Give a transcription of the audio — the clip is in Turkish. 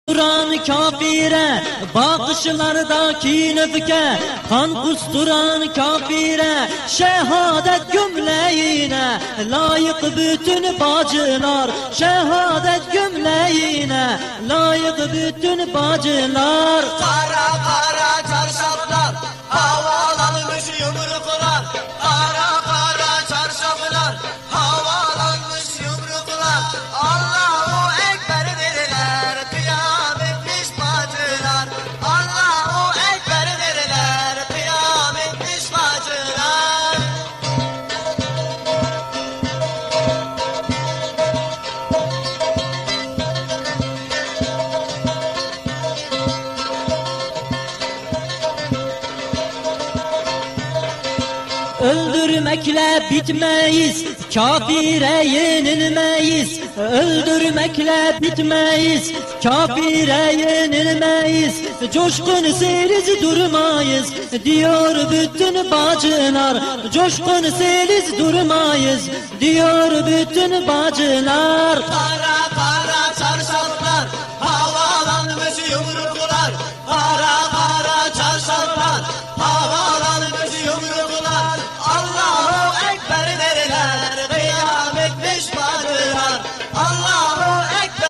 Kusturan kafire, bakışlardaki nöfke, kan kusturan kafire, şehadet gömleğine, layık bütün bacılar, şehadet gömleğine, layık bütün bacılar. Kara kara çarşaflar, havalanmış yumruklar, kara kara çarşaflar, havalanmış yumruklar, Allahu Ekber derler, kıyam etmiş bacılar, Allahu Ekber derler, kıyam etmiş bacılar. Öldürmekle bitmeyiz, kafire yenilmeyiz. Öldürmekle bitmeyiz, kafire yenilmeyiz. Coşkun seliz durmayız, diyor bütün bacılar. Coşkun seliz durmayız, diyor bütün bacılar. Kara